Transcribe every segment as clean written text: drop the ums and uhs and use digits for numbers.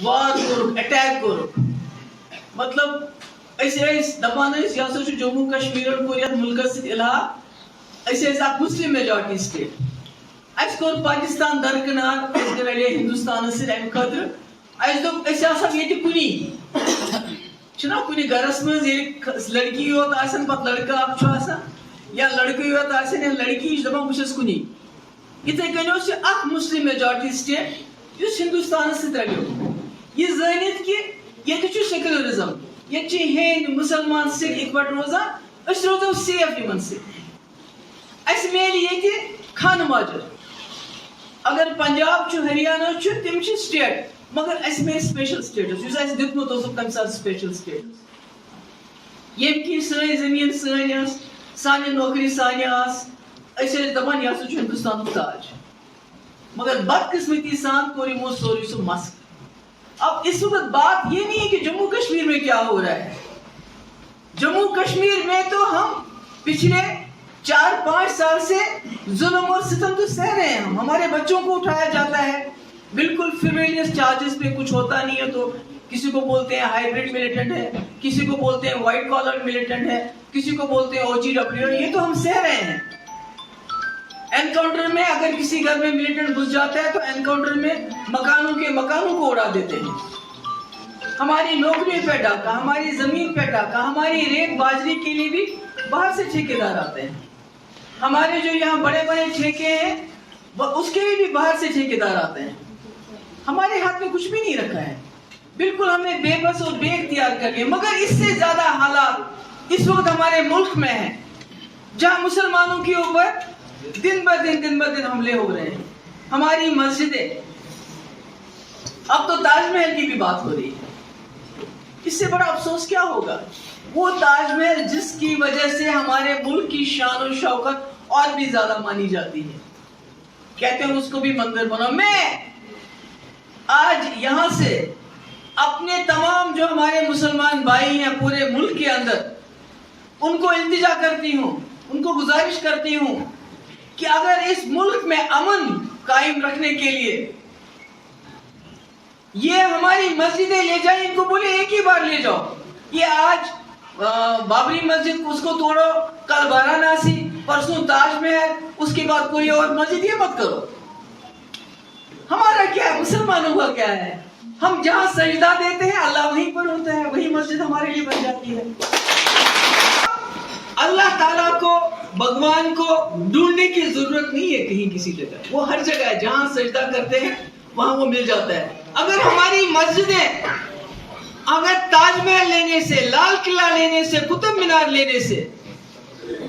وار کوٚرُکھ اٹیک کوٚرُکھ مطلب أسۍ ٲسۍ دپان ٲسۍ یہِ ہسا چھُ جموں کشمیٖرن کوٚر یتھ مُلکس سۭتۍ الحاق أسۍ ٲسۍ اکھ مسلم میجارٹی سٹیٹ اَسہِ کوٚر پاکستان درکنار أسۍ گٔے رلے ہندوستانس سۭتۍ امہِ خٲطرٕ اَسہِ دوٚپ أسۍ آسو ییٚتہِ کُنی چھُنا کُنہِ گرس منٛز ییٚلہِ لڑکی یوت آسن پتہٕ لڑکہٕ اکھ چھُ آسان یا لڑکہٕ یوت آسن یا لڑکی یہِ چھِ دپان بہٕ چھَس کُنی یِتھے کٔنۍ اوس یہِ اکھ مسلم میجارٹی سٹیٹ یُس ہندوستانس سۭتۍ رلیو یہِ زٲنِتھ کہِ ییٚتہِ چھُ سیکولرزم ییٚتہِ چھِ ہیٚندۍ مُسلمان سِکھ اِکوٹ روزان أسۍ روزو سیف یِمن سۭتۍ اَسہِ میلہِ ییٚتہِ خانہٕ ماجر اگر پنجاب چھُ ہریانہ چھُ تِم چھِ سٹیٹ مگر اَسہِ میلہِ سپیشل سٹیٹس یُس اَسہِ دیُتمُت اوسُکھ تمہِ ساتہٕ سپیشل سٹیٹس ییٚمہِ کِنۍ سٲنۍ زٔمیٖن سٲنۍ ٲس سانہِ نوکری سانہِ آسہٕ أسۍ ٲسۍ دپان یہِ ہسا چھُ ہندوستانُک تاج مگر بدقسمتی سان کوٚر یِمو سورُے سُہ مسخ اب اس وقت بات یہ نہیں ہے کہ جموں کشمیر میں کیا ہو رہا ہے جموں کشمیر میں تو ہم پچھلے 4-5 سال سے ظلم اور ستم تو سہ رہے ہیں ہمارے بچوں کو اٹھایا جاتا ہے بالکل فریلیس چارجز پہ کچھ ہوتا نہیں ہے تو کسی کو بولتے ہیں ہائیبریڈ ملیٹنٹ ہے کسی کو بولتے ہیں وائٹ کالر ملیٹنٹ ہے کسی کو بولتے ہیں OGW یہ تو ہم سہ رہے ہیں انکاؤنٹر میں اگر کسی گھر میں ملیٹنٹ گھس جاتا ہے تو انکاؤنٹر میں مکانوں کو اڑا دیتے ہیں ہماری نوکری پہ ڈاکہ ہماری زمین پہ ڈاکہ ہماری ریت باجری کے لیے بھی باہر سے ٹھیکیدار آتے ہیں ہمارے جو یہاں بڑے بڑے ٹھیکے ہیں اس کے لیے بھی باہر سے ٹھیکیدار آتے ہیں ہمارے ہاتھ میں کچھ بھی نہیں رکھا ہے بالکل ہم نے بے بس اور بے اختیار کر لیا مگر اس سے زیادہ حالات اس وقت ہمارے ملک میں ہیں جہاں مسلمانوں کے اوپر دن بہ دن حملے ہو رہے ہیں ہماری مسجدیں اب تو تاج محل کی بھی بات ہو رہی ہے اس سے بڑا افسوس کیا ہوگا وہ تاج محل جس کی وجہ سے ہمارے ملک کی شان و شوکت اور بھی زیادہ مانی جاتی ہے کہتے ہیں اس کو بھی مندر بناؤ میں آج یہاں سے اپنے تمام جو ہمارے مسلمان بھائی ہیں پورے ملک کے اندر ان کو التجا کرتی ہوں ان کو گزارش کرتی ہوں کہ اگر اس ملک میں امن قائم رکھنے کے لیے یہ ہماری مسجدیں لے جائیں ان کو بولے ایک ہی بار لے جاؤ یہ آج بابری مسجد اس کو توڑو کل وارانسی پرسوں تاج محل اس کے بعد کوئی اور مسجد یہ مت کرو ہمارا کیا ہے مسلمانوں کا کیا ہے ہم جہاں سجدہ دیتے ہیں اللہ وہیں پر ہوتا ہے وہی مسجد ہمارے لیے بن جاتی ہے اللہ تعالیٰ کو بھگوان کو ڈھونڈنے کی ضرورت نہیں ہے کہیں کسی جگہ وہ ہر جگہ ہے جہاں سجدہ کرتے ہیں وہاں وہ مل جاتا ہے اگر ہماری مسجدیں اگر تاج محل لینے سے لال قلعہ لینے سے قطب مینار لینے سے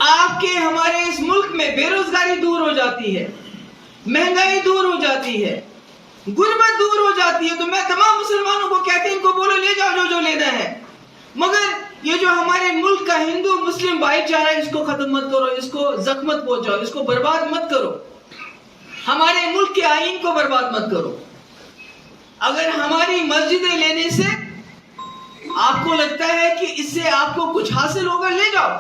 آپ کے ہمارے اس ملک میں بے روزگاری دور ہو جاتی ہے مہنگائی دور ہو جاتی ہے غربت دور ہو جاتی ہے تو میں تمام مسلمانوں کو کہتے ہیں ان کو بولو لے جاؤ جو لینا ہے مگر یہ جو ہمارے ملک کا ہندو مسلم بھائی چارہ ہے اس کو ختم مت کرو اس کو زخم مت پہنچاؤ اس کو برباد مت کرو ہمارے ملک کے آئین کو برباد مت کرو اگر ہماری مسجدیں لینے سے آپ کو لگتا ہے کہ اس سے آپ کو کچھ حاصل ہوگا لے جاؤ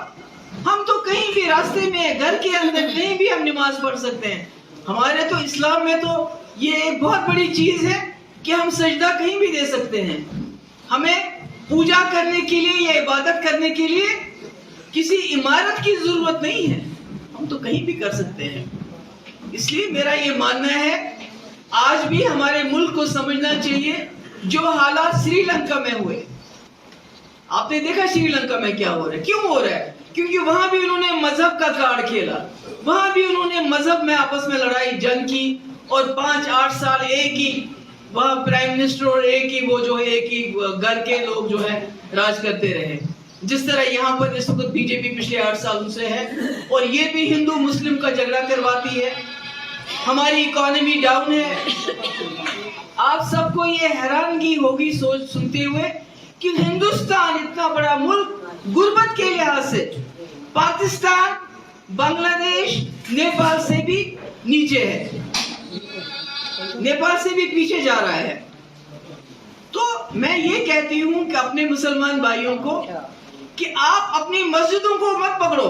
ہم تو کہیں بھی راستے میں گھر کے اندر کہیں بھی ہم نماز پڑھ سکتے ہیں ہمارے تو اسلام میں تو یہ ایک بہت بڑی چیز ہے کہ ہم سجدہ کہیں بھی دے سکتے ہیں ہمیں پوجا کرنے کے لیے یا عبادت کرنے کے لیے کسی عمارت کی ضرورت نہیں ہے ہم تو کہیں بھی کر سکتے ہیں اس لیے میرا یہ ماننا ہے آج بھی ہمارے ملک کو سمجھنا چاہیے جو حالات سری لنکا میں ہوئے آپ نے دیکھا سری لنکا میں کیا ہو رہا ہے کیوں ہو رہا ہے کیونکہ وہاں بھی انہوں نے مذہب کا کارڈ کھیلا وہاں بھی انہوں نے مذہب میں آپس میں لڑائی جنگ کی اور 5-8 سال ایک ہی وہاں پرائم منسٹر اور ایک ہی وہ جو ہے ایک ہی گھر کے لوگ جو ہے راج کرتے رہے جس طرح یہاں پر اس وقت بی جے پی پچھلے 8 سالوں سے ہے اور یہ بھی ہندو مسلم کا جھگڑا کرواتی ہے ہماری اکانومی ڈاؤن ہے آپ سب کو یہ حیرانگی ہوگی سوچ سنتے ہوئے کہ ہندوستان اتنا بڑا ملک غربت کے لحاظ سے پاکستان بنگلہ دیش نیپال سے بھی نیچے ہے نیپال سے بھی پیچھے جا رہا ہے تو میں یہ کہتی ہوں کہ اپنے مسلمان بھائیوں کو کہ آپ اپنی مسجدوں کو مت پکڑو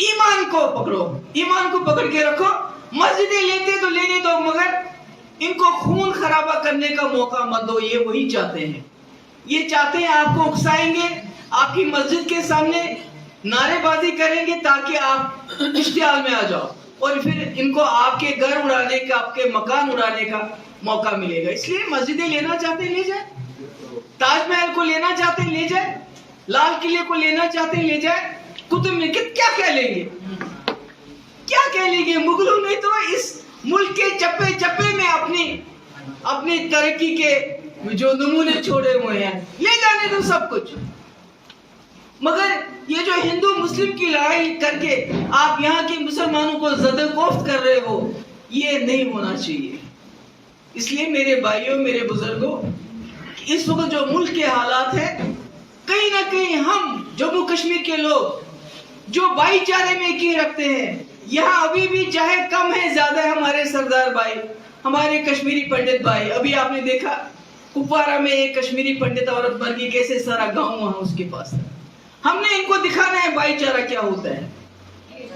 ایمان کو پکڑو ایمان کو پکڑ کے رکھو مسجدیں لیتے تو لینے دو مگر ان کو خون خرابہ کرنے کا موقع مت دو. یہ وہی چاہتے ہیں, یہ چاہتے ہیں آپ کو اکسائیں گے, آپ کی مسجد کے سامنے نعرے بازی کریں گے تاکہ آپ اشتعال میں آ جاؤ, اور پھر ان کو آپ کے گھر اڑانے کا, آپ کے مکان اڑانے کا موقع ملے گا. اس لیے مسجدیں لینا چاہتے ہیں لے جائیں, تاج محل کو لینا چاہتے ہیں لے جائیں, لال قلعے کو لینا چاہتے ہیں لے جائیں. قطب مینار کیا کہہ لیں گے, کیا کہہ لیں گے؟ مغلوں نے تو اس ملک کے چپے چپے میں اپنی ترقی کے جو نمونے چھوڑے ہوئے ہیں, لے جانے دو سب کچھ. مگر یہ جو ہندو مسلم کی لڑائی کر کے آپ یہاں کے مسلمانوں کو زدہ کوفت کر رہے ہو, یہ نہیں ہونا چاہیے. اس لیے میرے بھائیوں, میرے بزرگوں, اس وقت جو ملک کے حالات ہیں, کہیں نہ کہیں ہم جموں کشمیر کے لوگ جو بھائی چارے میں یقین رکھتے ہیں, یہاں ابھی بھی چاہے کم ہے زیادہ ہے ہمارے سردار بھائی, ہمارے کشمیری پنڈت بھائی. ابھی آپ نے دیکھا کپوارہ میں ایک کشمیری پنڈت عورت بن گئی, کیسے سارا گاؤں وہاں اس کے پاس ہے. ہم نے ان کو دکھانا ہے بھائی چارہ کیا ہوتا ہے.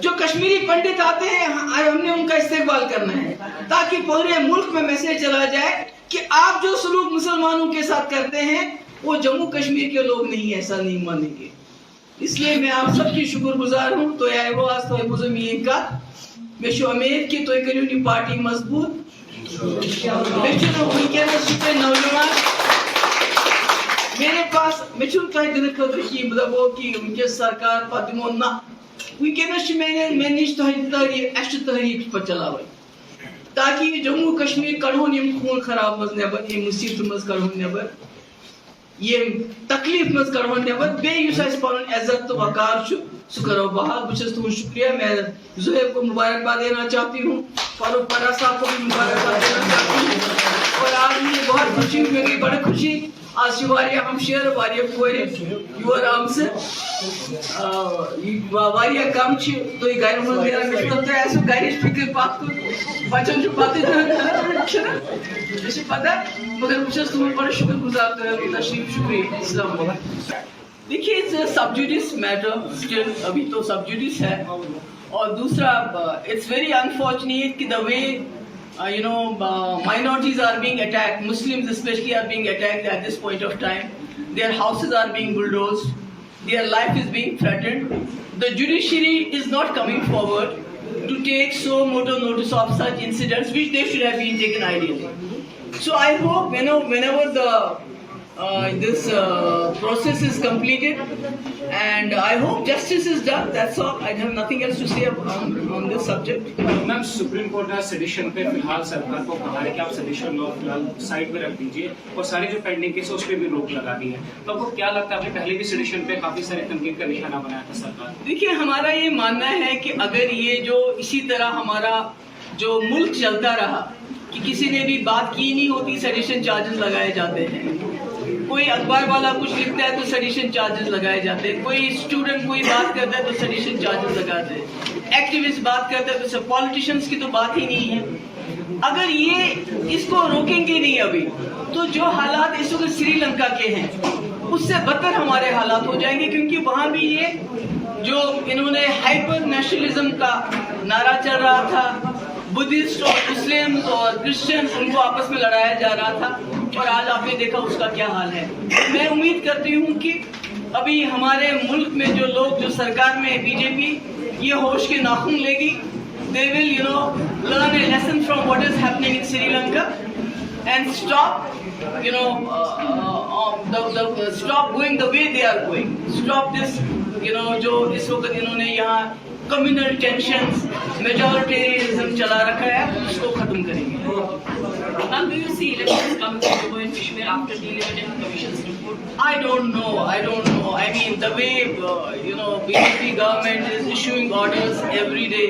جو کشمیری پنڈت آتے ہیں ہم نے ان کا استقبال کرنا ہے تاکہ پورے ملک میں میسج چلا جائے کہ آپ جو سلوک مسلمانوں کے ساتھ کرتے ہیں وہ جموں کشمیر کے لوگ نہیں ایسا نہیں مانیں گے. اس لیے میں آپ سب کی شکر گزار ہوں. تو آئے وہ آج تو بزرگ کا میں شو امید کہ تو کریونی پارٹی مضبوط نوجوان میرے پاس میں دن خطر کی دپو کہ ونکس سرکار پہ دمو نا ونکس میں نش تحریک پہ چلاوی تاکہ جموں کشمیر کڑہون یم خون خراب مز نبر, یم مصیبت مز کڑہون نبر, یم تکلیف مز کڑہون نبر. بیس پن عزت تو وقار سہ کرو بحال. بہت تہذ شکریہ. میں زہیب کو مبارکباد دینا چاہتی ہوں, فاروق پرا صاحب کو بھی مبارکباد دینا چاہتی ہوں. اور آج مجھے بہت خوشی ہوئی, میری بڑی خوشی. آج ہمشیر کور یور آم سے کم تھی گھر من نیران تھی آسو گھر فکر پتھ بچن پتہ پتہ مگر بہت تمہیں بڑا شکر گزار تشریف. شکریہ. السلام علیکم. دیکھیے سب جوڈس میٹر اسٹل ابھی تو سب جوڈس ہے. اور دوسرا اٹس ویری انفارچونیٹ کہ دا وے minorities are being attacked, Muslims especially are being attacked at this point of time. Their houses are being bulldozed, their life is being threatened. The judiciary is not coming forward to take so moto notice of such incidents which they should have been taken ideally. So I hope whenever this process is completed, and I hope justice is done. That's all. I have nothing else to say on this subject. Ma'am supreme court نے sedation پہ فی الحال سرکار کو کہا ہے کہ آپ سیڈیشن لا فی الحال سائڈ پہ رکھ دیجیے اور سارے جو پینڈنگ کیس اس پہ بھی روک لگا دی ہے. تو آپ کو کیا لگتا ہے, آپ نے پہلے بھی سیڈیشن پہ کافی سارے تنقید کا نشانہ بنایا تھا سرکار. دیکھیے ہمارا یہ ماننا ہے کہ اگر یہ جو اسی طرح ہمارا جو ملک چلتا رہا کہ کسی نے بھی بات کی نہیں ہوتی سیڈیشن چارجز لگائے جاتے ہیں, کوئی اخبار والا کچھ لکھتا ہے تو سیڈیشن چارجز لگائے جاتے ہیں, کوئی اسٹوڈنٹ کوئی بات کرتا ہے تو سیڈیشن چارجز لگاتے ہیں, ایکٹیوسٹ بات کرتا ہے تو پالیٹیشنس کی تو بات ہی نہیں ہے. اگر یہ اس کو روکیں گے نہیں ابھی تو جو حالات اس وقت سری لنکا کے ہیں اس سے بدتر ہمارے حالات ہو جائیں گے, کیونکہ وہاں بھی یہ جو انہوں نے ہائپر نیشنلزم کا نعرہ چل رہا تھا, بدھسٹ اور مسلم اور کرسچن ان کو آپس میں لڑایا جا رہا تھا, اور آج آپ نے دیکھا اس کا کیا حال ہے. میں امید کرتی ہوں کہ ابھی ہمارے ملک میں جو لوگ جو سرکار میں بی جے پی یہ ہوش کے ناخن لے گی, they will learn a lesson from what is happening in Sri Lanka and stop stop going the way they are going, stop this جو اس وقت انہوں نے یہاں کمیونل ٹینشنز میجورٹیرینزم چلا رکھا ہے اس کو ختم کریں گے. Ma'am, do you see elections coming to Jammu and Kashmir after the 11 Commission's report? I don't know. I mean, the way BJP government is issuing orders every day.